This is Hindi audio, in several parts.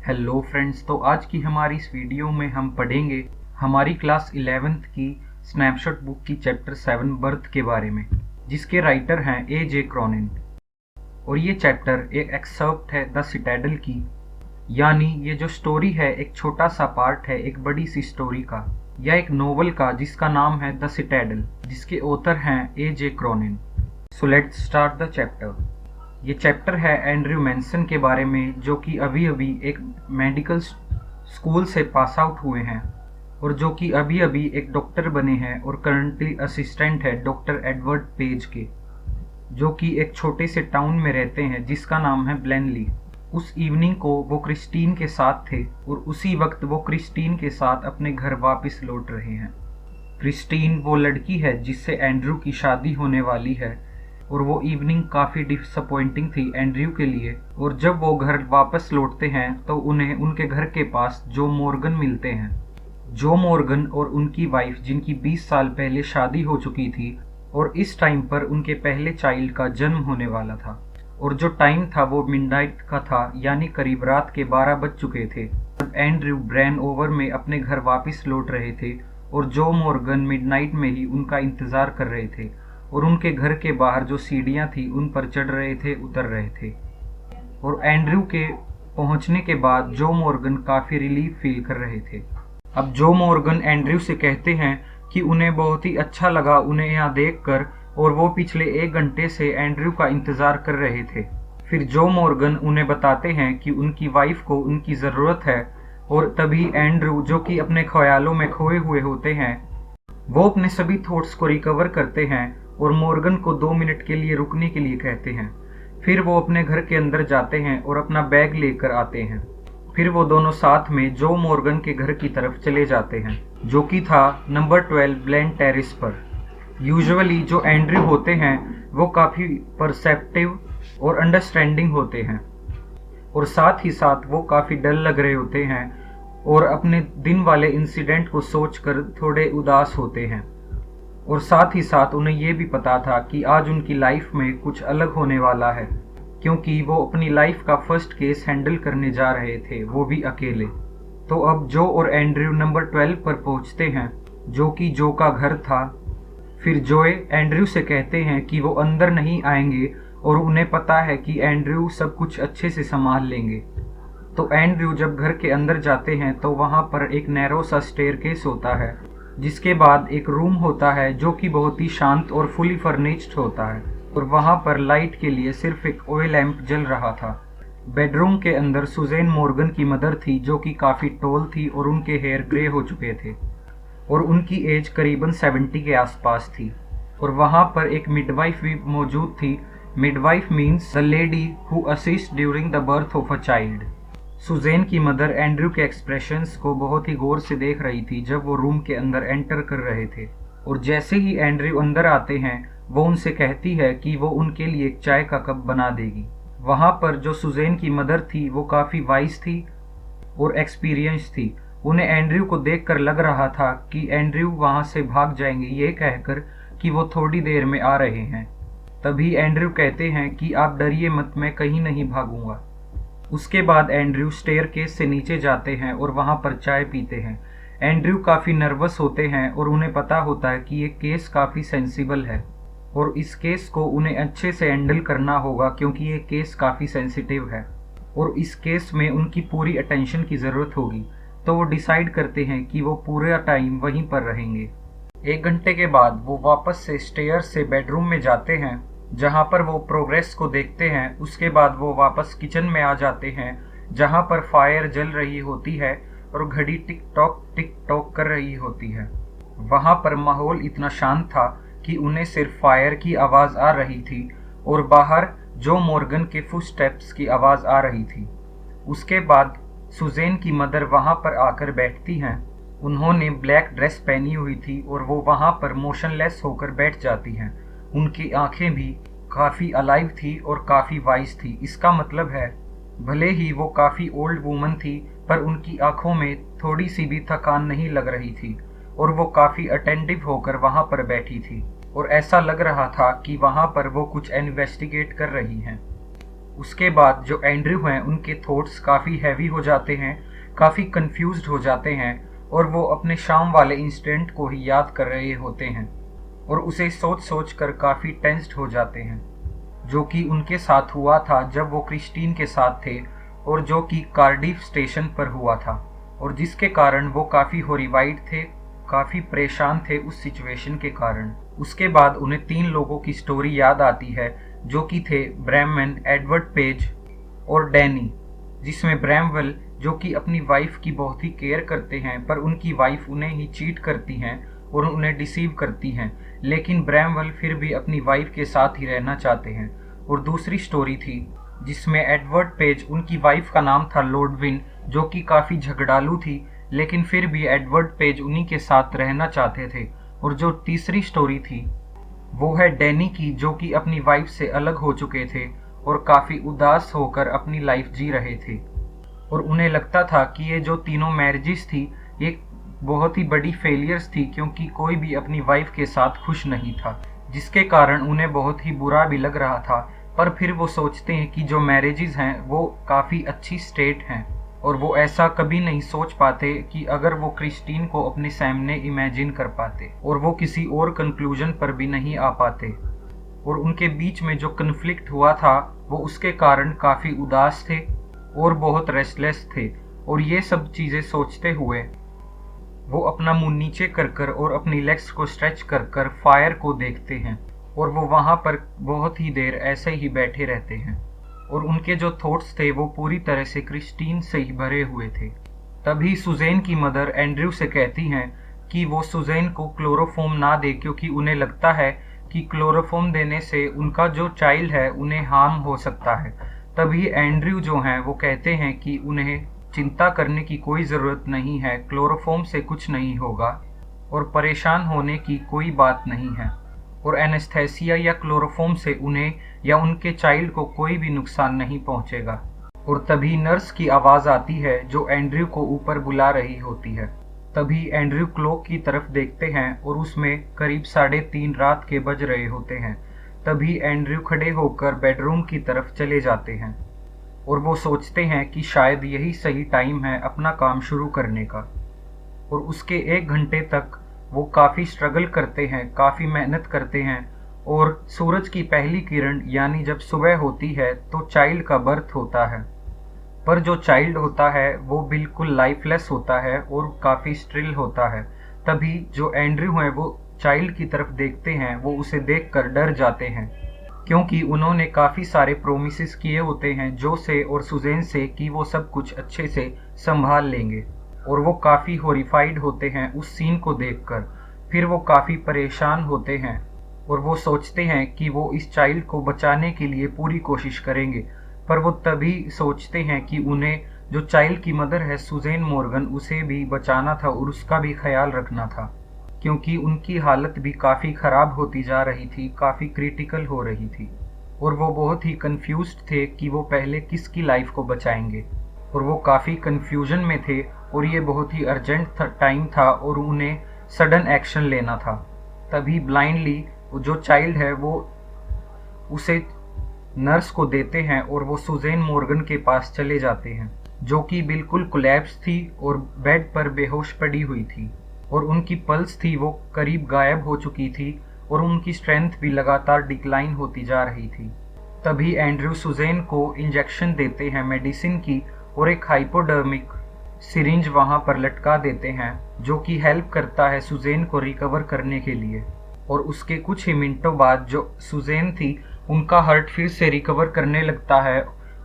हेलो फ्रेंड्स, तो आज की हमारी इस वीडियो में हम पढ़ेंगे हमारी क्लास 11th की स्नैपशॉट बुक की चैप्टर 7 बर्थ के बारे में, जिसके राइटर हैं ए.जे. क्रॉनिन। और ये चैप्टर एक एक्सर्प्ट है द सिटाडेल की, यानी ये जो स्टोरी है एक छोटा सा पार्ट है एक बड़ी सी स्टोरी का या एक नोवेल का जिसका नाम है द सिटाडेल, जिसके ऑथर हैं A J. Cronin. So let's start the chapter. ये चैप्टर है एंड्रयू मैनसन के बारे में, जो कि अभी अभी एक मेडिकल स्कूल से पास आउट हुए हैं और जो कि अभी अभी एक डॉक्टर बने हैं और करंटली असिस्टेंट है डॉक्टर एडवर्ड पेज के, जो कि एक छोटे से टाउन में रहते हैं जिसका नाम है ब्लेनली। उस इवनिंग को वो क्रिस्टीन के साथ थे और उसी वक्त वो क्रिस्टीन के साथ अपने घर वापस लौट रहे हैं। क्रिस्टीन वो लड़की है जिससे एंड्रयू की शादी होने वाली है और वो इवनिंग काफ़ी डिसअपॉइंटिंग थी एंड्रयू के लिए। और जब वो घर वापस लौटते हैं तो उन्हें उनके घर के पास जो मॉर्गन मिलते हैं। जो मॉर्गन और उनकी वाइफ, जिनकी 20 साल पहले शादी हो चुकी थी और इस टाइम पर उनके पहले चाइल्ड का जन्म होने वाला था। और जो टाइम था वो मिडनाइट का था, यानी करीब रात के 12 बज चुके थे जब एंड्रयू ब्रैन ओवर में अपने घर वापस लौट रहे थे और जो मॉर्गन मिडनाइट में ही उनका इंतज़ार कर रहे थे और उनके घर के बाहर जो सीढ़ियां थी उन पर चढ़ रहे थे, उतर रहे थे। और एंड्रयू के पहुंचने के बाद जो मॉर्गन काफ़ी रिलीफ फील कर रहे थे। अब जो मॉर्गन एंड्रयू से कहते हैं कि उन्हें बहुत ही अच्छा लगा उन्हें यहाँ देखकर और वो पिछले 1 घंटे से एंड्रयू का इंतज़ार कर रहे थे। फिर जो मॉर्गन उन्हें बताते हैं कि उनकी वाइफ को उनकी ज़रूरत है और तभी एंड्रयू, जो कि अपने ख्यालों में खोए हुए होते हैं, वो अपने सभी थॉट्स को रिकवर करते हैं और मॉर्गन को 2 मिनट के लिए रुकने के लिए कहते हैं। फिर वो अपने घर के अंदर जाते हैं और अपना बैग लेकर आते हैं। फिर वो दोनों साथ में जो मॉर्गन के घर की तरफ चले जाते हैं, जो कि था नंबर 12 ब्लेन टेरेस पर। यूजुअली जो एंड्रयू होते हैं वो काफ़ी परसेप्टिव और अंडरस्टैंडिंग होते हैं और साथ ही साथ वो काफ़ी डर लग रहे होते हैं और अपने दिन वाले इंसिडेंट को सोचकर थोड़े उदास होते हैं। और साथ ही साथ उन्हें ये भी पता था कि आज उनकी लाइफ में कुछ अलग होने वाला है, क्योंकि वो अपनी लाइफ का फर्स्ट केस हैंडल करने जा रहे थे, वो भी अकेले। तो अब जो और एंड्रयू नंबर 12 पर पहुंचते हैं, जो कि जो का घर था। फिर जोए एंड्रयू से कहते हैं कि वो अंदर नहीं आएंगे और उन्हें पता है कि एंड्रयू सब कुछ अच्छे से संभाल लेंगे। तो एंड्रयू जब घर के अंदर जाते हैं तो वहाँ पर एक नैरो सा स्टेयरकेस होता है, जिसके बाद एक रूम होता है जो कि बहुत ही शांत और फुली फर्निश्ड होता है और वहाँ पर लाइट के लिए सिर्फ एक ऑयल लैंप जल रहा था। बेडरूम के अंदर सुजैन मॉर्गन की मदर थी, जो कि काफ़ी टॉल थी और उनके हेयर ग्रे हो चुके थे और उनकी एज करीबन 70 के आसपास थी। और वहाँ पर एक मिडवाइफ भी मौजूद थी। Midwife means the lady who assist during the birth of a child. Suzanne की मदर एंड्रयू के एक्सप्रेशंस को बहुत ही गौर से देख रही थी जब वो रूम के अंदर एंटर कर रहे थे। और जैसे ही एंड्रयू अंदर आते हैं वो उनसे कहती है कि वो उनके लिए एक चाय का कप बना देगी। वहाँ पर जो सुजैन की मदर थी वो काफ़ी वाइज थी और एक्सपीरियंस थी। उन्हें एंड्रयू को देखकर लग रहा था कि एंड्रयू वहाँ से भाग जाएंगे, ये कहकर कि वो थोड़ी देर में आ रहे हैं। तभी एंड्रयू कहते हैं कि आप डरिए मत, मैं कहीं नहीं भागूंगा। उसके बाद एंड्रयू स्टेयरकेस से नीचे जाते हैं और वहाँ पर चाय पीते हैं। एंड्रयू काफ़ी नर्वस होते हैं और उन्हें पता होता है कि ये केस काफ़ी सेंसिबल है और इस केस को उन्हें अच्छे से हैंडल करना होगा, क्योंकि ये केस काफ़ी सेंसिटिव है और इस केस में उनकी पूरी अटेंशन की ज़रूरत होगी। तो वो डिसाइड करते हैं कि वो पूरा टाइम वहीं पर रहेंगे। 1 घंटे के बाद वो वापस से स्टेयर से बेडरूम में जाते हैं, जहाँ पर वो प्रोग्रेस को देखते हैं। उसके बाद वो वापस किचन में आ जाते हैं, जहाँ पर फायर जल रही होती है और घड़ी टिक टॉक कर रही होती है। वहाँ पर माहौल इतना शांत था कि उन्हें सिर्फ फायर की आवाज़ आ रही थी और बाहर जो मॉर्गन के फुटस्टेप्स की आवाज़ आ रही थी। उसके बाद सुजैन की मदर वहाँ पर आकर बैठती हैं। उन्होंने ब्लैक ड्रेस पहनी हुई थी और वो वहाँ पर मोशनलेस होकर बैठ जाती हैं। उनकी आंखें भी काफ़ी अलाइव थी और काफ़ी वाइज थी। इसका मतलब है भले ही वो काफ़ी ओल्ड वूमन थी, पर उनकी आंखों में थोड़ी सी भी थकान नहीं लग रही थी और वो काफ़ी अटेंटिव होकर वहाँ पर बैठी थी और ऐसा लग रहा था कि वहाँ पर वो कुछ इन्वेस्टिगेट कर रही हैं। उसके बाद जो एंड्रयू हैं उनके थॉट्स काफ़ी हैवी हो जाते हैं, काफ़ी कंफ्यूज्ड हो जाते हैं और वो अपने शाम वाले इंसिडेंट को ही याद कर रहे होते हैं और उसे सोच सोच कर काफ़ी टेंस्ड हो जाते हैं, जो कि उनके साथ हुआ था जब वो क्रिस्टीन के साथ थे और जो कि कार्डिफ स्टेशन पर हुआ था और जिसके कारण वो काफ़ी हॉरिफाइड थे, काफ़ी परेशान थे उस सिचुएशन के कारण। उसके बाद उन्हें 3 लोगों की स्टोरी याद आती है जो कि थे ब्रैमन, एडवर्ड पेज और डैनी, जिसमें ब्रैमवेल जो कि अपनी वाइफ की बहुत ही केयर करते हैं पर उनकी वाइफ उन्हें ही चीट करती हैं और उन्हें डिसीव करती हैं, लेकिन ब्रैमवेल फिर भी अपनी वाइफ के साथ ही रहना चाहते हैं। और दूसरी स्टोरी थी जिसमें एडवर्ड पेज, उनकी वाइफ का नाम था लॉर्डविन, जो कि काफ़ी झगड़ालू थी लेकिन फिर भी एडवर्ड पेज उन्हीं के साथ रहना चाहते थे। और जो तीसरी स्टोरी थी वो है डैनी की, जो कि अपनी वाइफ से अलग हो चुके थे और काफ़ी उदास होकर अपनी लाइफ जी रहे थे और उन्हें लगता था कि ये जो तीनों मैरिजेस थी ये बहुत ही बड़ी फेलियर्स थी, क्योंकि कोई भी अपनी वाइफ के साथ खुश नहीं था, जिसके कारण उन्हें बहुत ही बुरा भी लग रहा था। पर फिर वो सोचते हैं कि जो मैरिजेस हैं वो काफ़ी अच्छी स्टेट हैं और वो ऐसा कभी नहीं सोच पाते कि अगर वो क्रिस्टीन को अपने सामने इमेजिन कर पाते, और वो किसी और कंक्लूजन पर भी नहीं आ पाते। और उनके बीच में जो कन्फ्लिक्ट हुआ था वो उसके कारण काफ़ी उदास थे और बहुत रेस्टलेस थे। और ये सब चीज़ें सोचते हुए वो अपना मुंह नीचे कर कर और अपनी लेग्स को स्ट्रेच कर कर फायर को देखते हैं और वो वहाँ पर बहुत ही देर ऐसे ही बैठे रहते हैं और उनके जो थॉट्स थे वो पूरी तरह से क्रिस्टीन से ही भरे हुए थे। तभी सुजैन की मदर एंड्रयू से कहती हैं कि वो सुजैन को क्लोरोफॉर्म ना दे, क्योंकि उन्हें लगता है कि क्लोरोफॉर्म देने से उनका जो चाइल्ड है उन्हें हार्म हो सकता है। तभी एंड्रयू जो हैं वो कहते हैं कि उन्हें चिंता करने की कोई ज़रूरत नहीं है, क्लोरोफॉर्म से कुछ नहीं होगा और परेशान होने की कोई बात नहीं है और एनेस्थेसिया या क्लोरोफॉर्म से उन्हें या उनके चाइल्ड को कोई भी नुकसान नहीं पहुंचेगा। और तभी नर्स की आवाज़ आती है जो एंड्रयू को ऊपर बुला रही होती है। तभी एंड्रयू क्लॉक की तरफ देखते हैं और उसमें करीब 3:30 रात के बज रहे होते हैं। तभी एंड्रयू खड़े होकर बेडरूम की तरफ चले जाते हैं और वो सोचते हैं कि शायद यही सही टाइम है अपना काम शुरू करने का। और उसके 1 घंटे तक वो काफ़ी स्ट्रगल करते हैं, काफ़ी मेहनत करते हैं और सूरज की पहली किरण यानी जब सुबह होती है तो चाइल्ड का बर्थ होता है। पर जो चाइल्ड होता है वो बिल्कुल लाइफलेस होता है और काफ़ी स्ट्रिल होता है। तभी जो एंड्रयू हैं वो चाइल्ड की तरफ देखते हैं, वो उसे देखकर डर जाते हैं, क्योंकि उन्होंने काफ़ी सारे प्रोमिसेस किए होते हैं जो से और सुजैन से कि वो सब कुछ अच्छे से संभाल लेंगे। और वो काफ़ी हॉरिफाइड होते हैं उस सीन को देखकर। फिर वो काफ़ी परेशान होते हैं और वो सोचते हैं कि वो इस चाइल्ड को बचाने के लिए पूरी कोशिश करेंगे। पर वो तभी सोचते हैं कि उन्हें जो चाइल्ड की मदर है सुजैन मॉर्गन, उसे भी बचाना था और उसका भी ख्याल रखना था, क्योंकि उनकी हालत भी काफ़ी ख़राब होती जा रही थी, काफ़ी क्रिटिकल हो रही थी और वो बहुत ही कंफ्यूज्ड थे कि वो पहले किसकी लाइफ को बचाएंगे। और वो काफ़ी कंफ्यूजन में थे और ये बहुत ही अर्जेंट टाइम था और उन्हें सडन एक्शन लेना था। तभी ब्लाइंडली जो चाइल्ड है वो उसे नर्स को देते हैं और वो सुजैन मॉर्गन के पास चले जाते हैं, जो कि बिल्कुल कोलैप्स थी और बेड पर बेहोश पड़ी हुई थी और उनकी पल्स थी वो करीब गायब हो चुकी थी और उनकी स्ट्रेंथ भी लगातार डिक्लाइन होती जा रही थी। तभी एंड्रयू सुजैन को इंजेक्शन देते हैं मेडिसिन की और एक हाइपोडर्मिक सिरिंज वहां पर लटका देते हैं, जो कि हेल्प करता है सुजैन को रिकवर करने के लिए। और उसके कुछ ही मिनटों बाद जो सुजैन थी उनका हार्ट फिर से रिकवर करने लगता है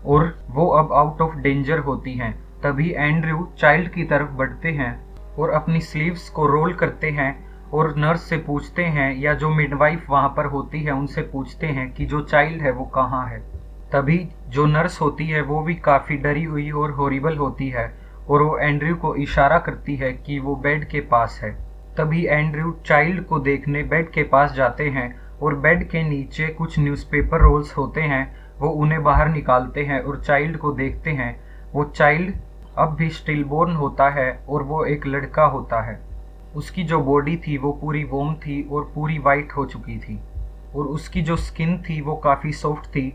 और वो अब आउट ऑफ डेंजर होती हैं। तभी एंड्रयू चाइल्ड की तरफ बढ़ते हैं और अपनी स्लीव्स को रोल करते हैं और नर्स से पूछते हैं या जो मिडवाइफ वहाँ पर होती है उनसे पूछते हैं कि जो चाइल्ड है वो कहाँ है। तभी जो नर्स होती है वो भी काफ़ी डरी हुई और हॉरिबल होती है और वो एंड्रयू को इशारा करती है कि वो बेड के पास है। तभी एंड्रयू चाइल्ड को देखने बेड के पास जाते हैं और बेड के नीचे कुछ न्यूज़पेपर रोल्स होते हैं, वो उन्हें बाहर निकालते हैं और चाइल्ड को देखते हैं। वो चाइल्ड अब भी स्टिलबोर्न होता है और वो एक लड़का होता है। उसकी जो बॉडी थी वो पूरी वॉर्म थी और पूरी वाइट हो चुकी थी और उसकी जो स्किन थी वो काफ़ी सॉफ्ट थी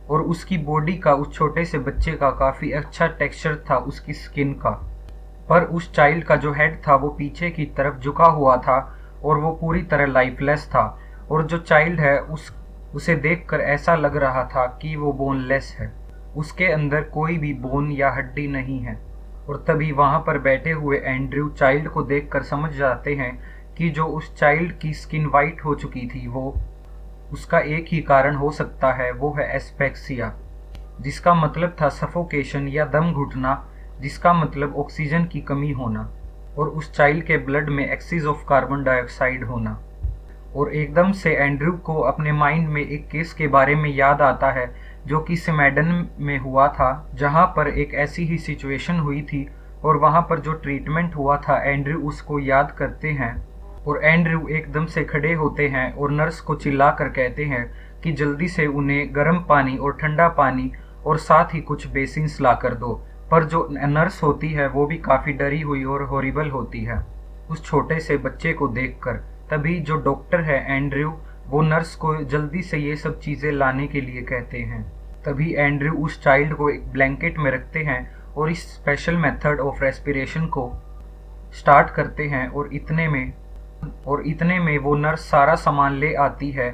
और उसकी बॉडी का उस छोटे से बच्चे का काफ़ी अच्छा टेक्सचर था उसकी स्किन का। पर उस चाइल्ड का जो हेड था वो पीछे की तरफ झुका हुआ था और वो पूरी तरह लाइफलेस था। और जो चाइल्ड है उसे देखकर ऐसा लग रहा था कि वो बोनलेस है, उसके अंदर कोई भी बोन या हड्डी नहीं है। और तभी वहां पर बैठे हुए एंड्रयू चाइल्ड को देखकर समझ जाते हैं कि जो उस चाइल्ड की स्किन वाइट हो चुकी थी वो उसका एक ही कारण हो सकता है, वो है एस्पेक्सिया, जिसका मतलब था सफोकेशन या दम घुटना, जिसका मतलब ऑक्सीजन की कमी होना और उस चाइल्ड के ब्लड में एक्सेस ऑफ कार्बन डाइऑक्साइड होना। और एकदम से एंड्रयू को अपने माइंड में एक केस के बारे में याद आता है जो कि स्वीडन में हुआ था, जहां पर एक ऐसी ही सिचुएशन हुई थी और वहां पर जो ट्रीटमेंट हुआ था एंड्रयू उसको याद करते हैं। और एंड्रयू एकदम से खड़े होते हैं और नर्स को चिल्ला कर कहते हैं कि जल्दी से उन्हें गर्म पानी और ठंडा पानी और साथ ही कुछ बेसिन्स ला कर दो। पर जो नर्स होती है वो भी काफ़ी डरी हुई और हॉरिबल होती है उस छोटे से बच्चे को देखकर। तभी जो डॉक्टर है एंड्रयू, वो नर्स को जल्दी से ये सब चीज़ें लाने के लिए कहते हैं। तभी एंड्रयू उस चाइल्ड को एक ब्लैंकेट में रखते हैं और इस स्पेशल मेथड ऑफ रेस्पिरेशन को स्टार्ट करते हैं। और इतने में वो नर्स सारा सामान ले आती है।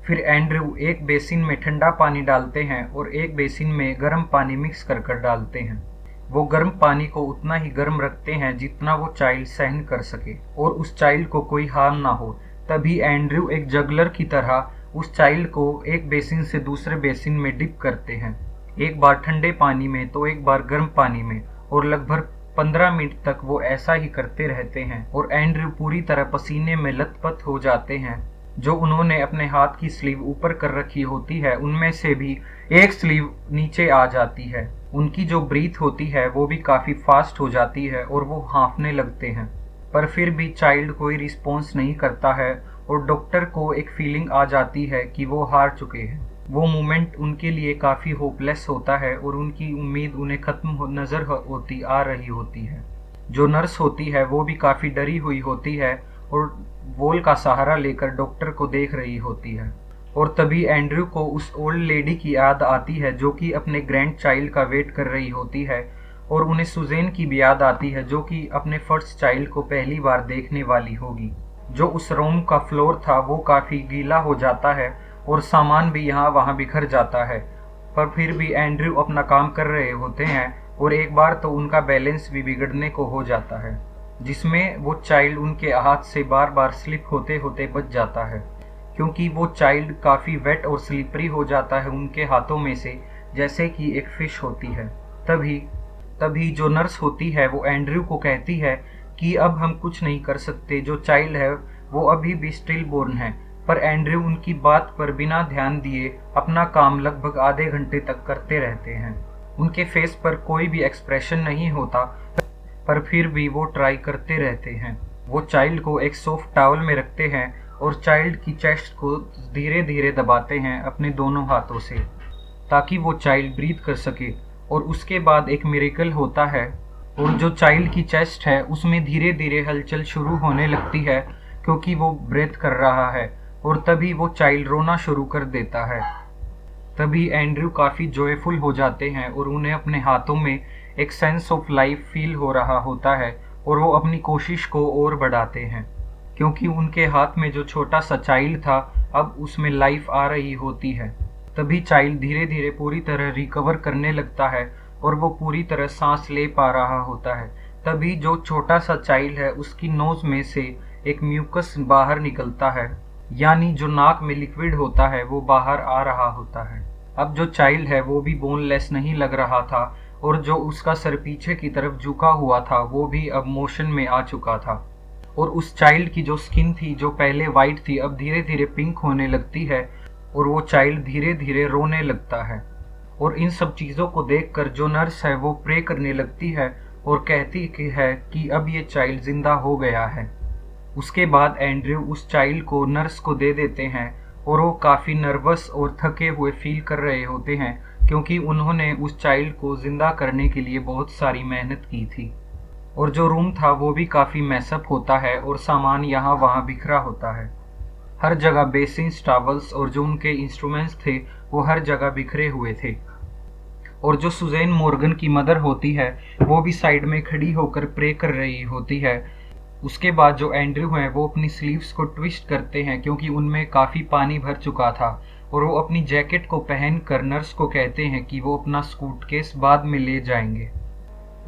फिर एंड्रयू एक बेसिन में ठंडा पानी डालते हैं और एक बेसिन में गर्म पानी मिक्स कर डालते हैं। वो गर्म पानी को उतना ही गर्म रखते हैं जितना वो चाइल्ड सहन कर सके और उस चाइल्ड को कोई हार्म ना हो। तभी एंड्रयू एक जगलर की तरह उस चाइल्ड को एक बेसिन से दूसरे बेसिन में डिप करते हैं, एक बार ठंडे पानी में तो एक बार गर्म पानी में, और लगभग 15 मिनट तक वो ऐसा ही करते रहते हैं। और एंड्रयू पूरी तरह पसीने में लथपथ हो जाते हैं। जो उन्होंने अपने हाथ की स्लीव ऊपर कर रखी होती है उनमें से भी एक स्लीव नीचे आ जाती है। उनकी जो ब्रीथ होती है वो भी काफ़ी फास्ट हो जाती है और वो हाँफने लगते हैं। पर फिर भी चाइल्ड कोई रिस्पॉन्स नहीं करता है और डॉक्टर को एक फीलिंग आ जाती है कि वो हार चुके हैं। वो मोमेंट उनके लिए काफ़ी होपलेस होता है और उनकी उम्मीद उन्हें ख़त्म नज़र होती आ रही होती है। जो नर्स होती है वो भी काफ़ी डरी हुई होती है और वॉल का सहारा लेकर डॉक्टर को देख रही होती है। और तभी एंड्रयू को उस ओल्ड लेडी की याद आती है जो कि अपने ग्रैंड चाइल्ड का वेट कर रही होती है। और उन्हें सुज़ैन की भी याद आती है जो कि अपने फर्स्ट चाइल्ड को पहली बार देखने वाली होगी। जो उस रूम का फ्लोर था वो काफ़ी गीला हो जाता है और सामान भी यहाँ वहाँ बिखर जाता है। पर फिर भी एंड्रयू अपना काम कर रहे होते हैं और एक बार तो उनका बैलेंस भी बिगड़ने को हो जाता है, जिसमें वो चाइल्ड उनके हाथ से बार बार स्लिप होते होते बच जाता है, क्योंकि वो चाइल्ड काफ़ी वेट और स्लिपरी हो जाता है उनके हाथों में से, जैसे कि एक फिश होती है। तभी जो नर्स होती है वो एंड्रयू को कहती है कि अब हम कुछ नहीं कर सकते, जो चाइल्ड है वो अभी भी स्टिल बोर्न है। पर एंड्रयू उनकी बात पर बिना ध्यान दिए अपना काम लगभग आधे घंटे तक करते रहते हैं। उनके फेस पर कोई भी एक्सप्रेशन नहीं होता, पर फिर भी वो ट्राई करते रहते हैं। वो चाइल्ड को एक सॉफ्ट टॉवल में रखते हैं और चाइल्ड की चेस्ट को धीरे धीरे दबाते हैं अपने दोनों हाथों से, ताकि वो चाइल्ड ब्रीथ कर सके। और उसके बाद एक मिरेकल होता है और जो चाइल्ड की चेस्ट है उसमें धीरे धीरे हलचल शुरू होने लगती है, क्योंकि वो ब्रेथ कर रहा है। और तभी वो चाइल्ड रोना शुरू कर देता है। तभी एंड्रयू काफ़ी जॉयफुल हो जाते हैं और उन्हें अपने हाथों में एक सेंस ऑफ लाइफ फील हो रहा होता है और वो अपनी कोशिश को और बढ़ाते हैं, क्योंकि उनके हाथ में जो छोटा सा चाइल्ड था अब उसमें लाइफ आ रही होती है। तभी चाइल्ड धीरे धीरे पूरी तरह रिकवर करने लगता है और वो पूरी तरह सांस ले पा रहा होता है। तभी जो छोटा सा चाइल्ड है उसकी नोज में से एक म्यूकस बाहर निकलता है, यानी जो नाक में लिक्विड होता है वो बाहर आ रहा होता है। अब जो चाइल्ड है वो भी बोनलेस नहीं लग रहा था और जो उसका सर पीछे की तरफ झुका हुआ था वो भी अब मोशन में आ चुका था। और उस चाइल्ड की जो स्किन थी जो पहले वाइट थी अब धीरे धीरे पिंक होने लगती है और वो चाइल्ड धीरे धीरे रोने लगता है। और इन सब चीज़ों को देखकर जो नर्स है वो प्रे करने लगती है और कहती है कि अब ये चाइल्ड जिंदा हो गया है। उसके बाद एंड्रयू उस चाइल्ड को नर्स को दे देते हैं और वो काफ़ी नर्वस और थके हुए फील कर रहे होते हैं, क्योंकि उन्होंने उस चाइल्ड को जिंदा करने के लिए बहुत सारी मेहनत की थी। और जो रूम था वो भी काफ़ी मैसअप होता है और सामान यहाँ वहाँ बिखरा होता है। हर जगह बेसिन्स, टॉवल्स और जो उनके इंस्ट्रूमेंट्स थे वो हर जगह बिखरे हुए थे। और जो सुजैन मॉर्गन की मदर होती है वो भी साइड में खड़ी होकर प्रे कर रही होती है। उसके बाद जो एंड्रयू हैं वो अपनी स्लीव्स को ट्विस्ट करते हैं क्योंकि उनमें काफ़ी पानी भर चुका था, और वो अपनी जैकेट को पहनकर नर्स को कहते हैं कि वो अपना सूटकेस बाद में ले जाएंगे।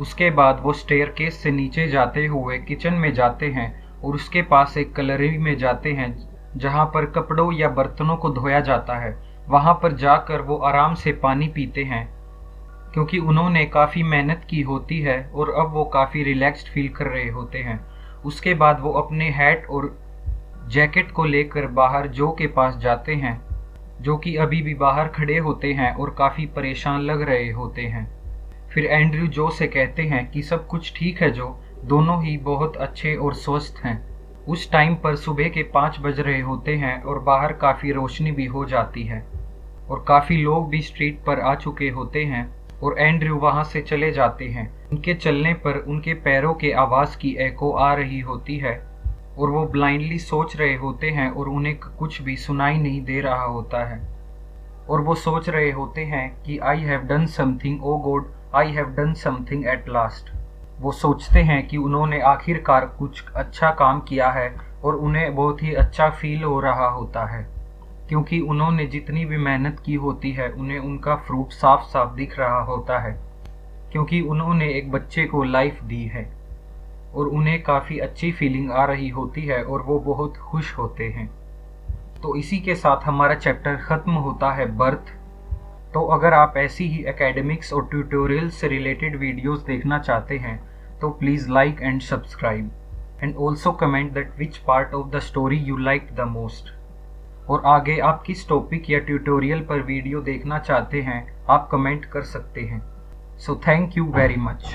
उसके बाद वो स्टेयरकेस से नीचे जाते हुए किचन में जाते हैं और उसके पास एक कलरी में जाते हैं जहाँ पर कपड़ों या बर्तनों को धोया जाता है। वहाँ पर जाकर वो आराम से पानी पीते हैं क्योंकि उन्होंने काफ़ी मेहनत की होती है और अब वो काफ़ी रिलैक्स्ड फील कर रहे होते हैं। उसके बाद वो अपने हैट और जैकेट को लेकर बाहर जो के पास जाते हैं, जो कि अभी भी बाहर खड़े होते हैं और काफ़ी परेशान लग रहे होते हैं। फिर एंड्रयू जो से कहते हैं कि सब कुछ ठीक है जो, दोनों ही बहुत अच्छे और स्वस्थ हैं। उस टाइम पर सुबह के 5 बज रहे होते हैं और बाहर काफ़ी रोशनी भी हो जाती है और काफ़ी लोग भी स्ट्रीट पर आ चुके होते हैं और एंड्रयू वहाँ से चले जाते हैं। उनके चलने पर उनके पैरों के आवाज़ की एको आ रही होती है और वो ब्लाइंडली सोच रहे होते हैं और उन्हें कुछ भी सुनाई नहीं दे रहा होता है। और वो सोच रहे होते हैं कि I have done something, oh God I have done something at last. वो सोचते हैं कि उन्होंने आखिरकार कुछ अच्छा काम किया है और उन्हें बहुत ही अच्छा फील हो रहा होता है क्योंकि उन्होंने जितनी भी मेहनत की होती है उन्हें उनका फ्रूट साफ साफ दिख रहा होता है क्योंकि उन्होंने एक बच्चे को लाइफ दी है और उन्हें काफ़ी अच्छी फीलिंग आ रही होती है और वो बहुत खुश होते हैं। तो इसी के साथ हमारा चैप्टर ख़त्म होता है बर्थ। तो अगर आप ऐसी ही एकेडमिक्स और ट्यूटोरियल से रिलेटेड वीडियोस देखना चाहते हैं तो please like and subscribe and also comment that which part of the story you like the most. और आगे आप किस टॉपिक या ट्यूटोरियल पर वीडियो देखना चाहते हैं आप कमेंट कर सकते हैं। So thank you very much.